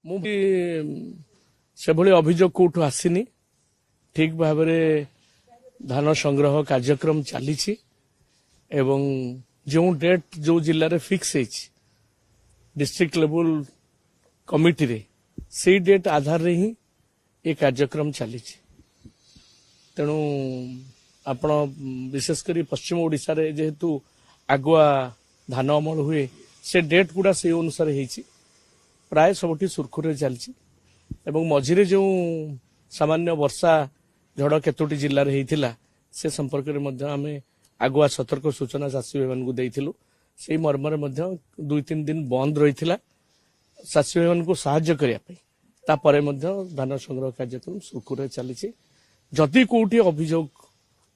ମୁଁ ବି ସେଭଳି ଅଭିଯୋଗ କୋଉଠୁ ଆସିନି। ଠିକ ଭାବରେ ଧାନ ସଂଗ୍ରହ କାର୍ଯ୍ୟକ୍ରମ ଚାଲିଛି ଏବଂ ଯେଉଁ ଡେଟ୍ ଯେଉଁ ଜିଲ୍ଲାରେ ଫିକ୍ସ ହେଇଛି डिस्ट्रिक्ट लेवल कमिटी रे से डेट आधार रे ही ये कार्यक्रम चली तेणु आपण विशेषकर पश्चिम ओडिशा रे जेहेतु आगुआ धान अमल हुए से डेट गुड़ा से अनुसार होती प्राय सबुठी सुरखुरे चलती मझिरे जो सामान्य वर्षा झड़ केतोटी जिले में होता से संपर्क में आम आगुआ सतर्क सूचना चाषी भाई मानू देइथिलु से मर्मरे 2-3 दिन बंद रही चाषी भाई मानू साहाय्य करने धान संग्रह कार्यक्रम सुरखुरे चली जदि कोठी अभियोग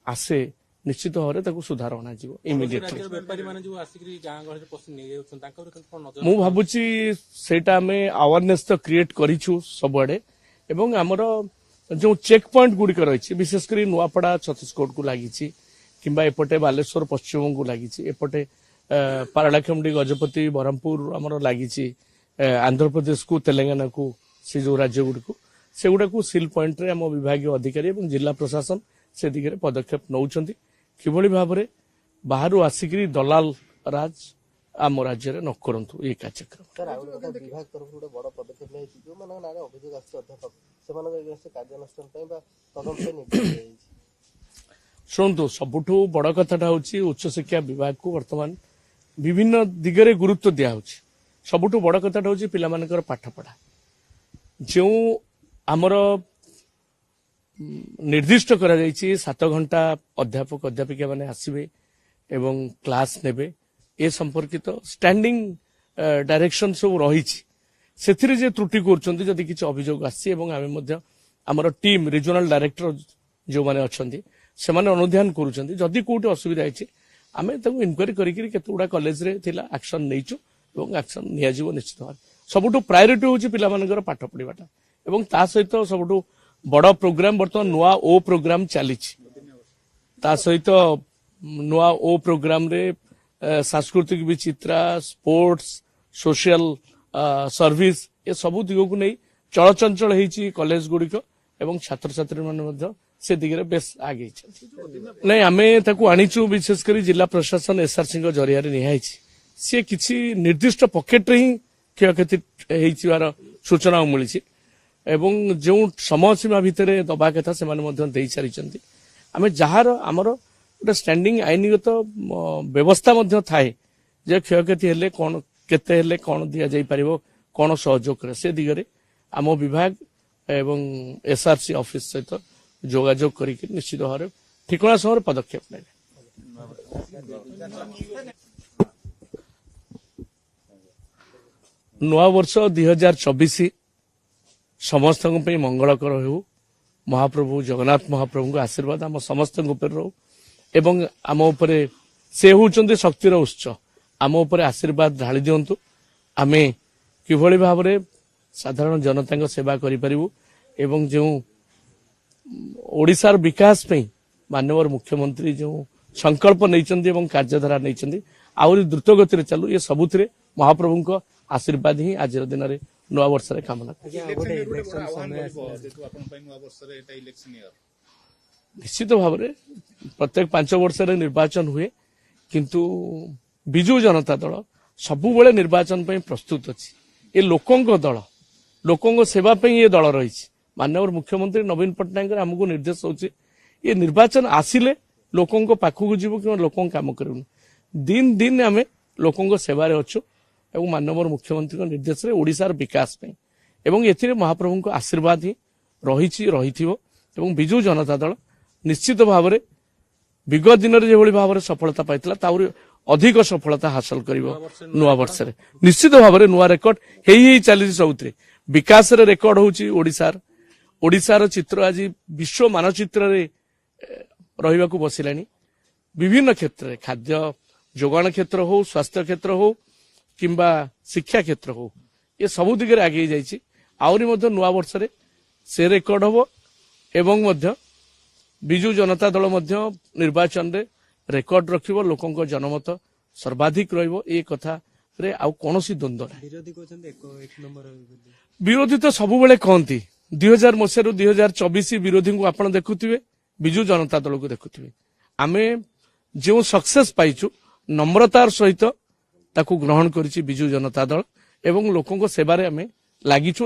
आसे निश्चित भाव सुधार अणा इमिडिएटली मु भावुची सेटा आमे अवेयरनेस तो क्रिएट करिछु सबआडे एवं हमर जो चेक पॉइंट गुड़िक रही विशेषकर नुआपड़ा छत्तीसगढ़ को लगी किंबा एपटे बालेश्वर पश्चिम को लगी एपटे पारलाखेमुंडी गजपति ब्रह्मपुर आमर लगी आंध्र प्रदेश को तेलंगाना को से जो राज्य गुड़िक से गुड़ा को सिल पॉइंट रे आम विभाग अधिकारी और जिला प्रशासन से दिगरे पदक्षेप नौचंती किभली भाव में बाहर आसिक दलाल राज आम राज्य में न करंतु ये कार्यक्रम शुणु सबुठू बड़ कथाटा हूँ उच्च शिक्षा विभाग को वर्तमान विभिन्न दिगरे गुरुत्व दिया सबुठू बड़ कथाटा हूँ पिलामानकर पाठपढ़ा जो आमर निर्दिष्ट करा 7 घंटा अध्यापक अध्यापिका माने आसबे एवं क्लास नेबे ए संपर्कित स्टैंडिंग डायरेक्शन सब रही से जे त्रुटि कर जदि किसी अभियोग आमर टीम रिजनल डायरेक्टर जो माने अच्छी से अनुध्यान करुँच कोटी असुविधा है आम इनक्वारी करकेतुड़ा कॉलेज रे थिला एक्शन नहींचु एक्शन नियाजिवो निश्चित भाव सबुठू प्रायोरिटी हूँ पिलामानकर पाठ पढ़ाटा एवं ता सहित सबुठू बड़ प्रोग्राम बर्तमान नुआ ओ प्रोग्राम चली सहित नुआ ओ प्रोग्राम रे सांस्कृतिक विचित्रा स्पोर्ट्स सोशल सर्विस ये सबू दिग को नहीं चलचंचल होती कॉलेज गुड़िक एवं छात्र छात्री मान से दिगरे बेस आगे नहीं आम आनीचु विशेषकर जिला प्रशासन एसआरसी जरिया निहाई सी किसी निर्दिष्ट पकेट रे ही क्षयक्षति होइथिबार सूचना मिली एवं जो समय सीमा भितर दबा कथा से दे सारी आम जार आमर गोटे स्टैंडिंग आईनगत व्यवस्था थाए जे क्षयक्षति हेले कौन केते कौन दि जाई परिबो कौन सहयोग करे से दिगरे आम विभाग एवं एसआरसी ऑफिस सहित जोगाजोग करके निश्चित भाव में ठिकना समय पदक्षेप ने नुआ वर्ष 2024 समस्त मंगलकर हो महाप्रभु जगन्नाथ महाप्रभु को आशीर्वाद आम समस्त रो एवं आम उपरे से होउचंदी शक्तिर उत्स आम उपरे आशीर्वाद ढाली दिंतु आमे किभली भाव में साधारण जनता सेवा करिपरिबु एवं जो ओडिशार विकास पे माननीय मुख्यमंत्री जो संकल्प नहीं कार्यधारा नहीं आहरी द्रुत गति चलू ये सबुथ महाप्रभु को आशीर्वाद ही आज दिन में नुआ वर्ष कामना निश्चित भाव में प्रत्येक 5 वर्ष निर्वाचन हुए किंतु बिजु जनता दल सबुबले निर्वाचन पे प्रस्तुत अच्छी ये लोकों दल लोकों सेवा ये दल रही माननीय मुख्यमंत्री नवीन पट्टनायक आमको निर्देश होचे ये निर्वाचन आसिले लोकों पाखक जीव कि लोक काम करूँ दिन दिन आम लोकों सेवार अच्छु एवं माननीय मुख्यमंत्री निर्देश रे ओडिशार विकास पे एवं एथिरे महाप्रभु को आशीर्वाद ही रही बिजु जनता दल निश्चित भाव में विगत दिन में जो भाव में सफलता पाइला ताउरी अधिक सफलता हासिल करिवो नुआ वर्ष रे निश्चित भाव में नुआ रेकर्ड हेई चली सबुत विकास रे रेकर्ड होची ओडिशार चित्र आज विश्व मानचित्र रे रहिबा को बसिलानी विभिन्न क्षेत्र रे खाद्य जोगाण क्षेत्र हो स्वास्थ्य क्षेत्र हो किंबा शिक्षा क्षेत्र हो ये सबु दिगरे आगे जाइए आहरी नुआ वर्ष से रेकर्ड हम एवं बिजु जनता दल निर्वाचन रे रेकर्ड रखिबो लोकों जनमत सर्वाधिक रहिबो ए कथा रे आउ कोनोसी द्वंद्व ବିରୋଧୀ ତ ସବୁବେଳେ କହନ୍ତି 2000 ମସିହାରୁ 2024 ବିରୋଧୀଙ୍କୁ ଆପଣ ଦେଖୁଥିବେ, ବିଜୁ ଜନତା ଦଳକୁ ଦେଖୁଥିବେ। ଆମେ ଯେଉଁ ସକ୍ସେସ୍ ପାଇଛୁ ନମ୍ରତାର ସହିତ ତାକୁ ଗ୍ରହଣ କରିଛି ବିଜୁ ଜନତା ଦଳ ଏବଂ ଲୋକଙ୍କ ସେବାରେ ଆମେ ଲାଗିଛୁ।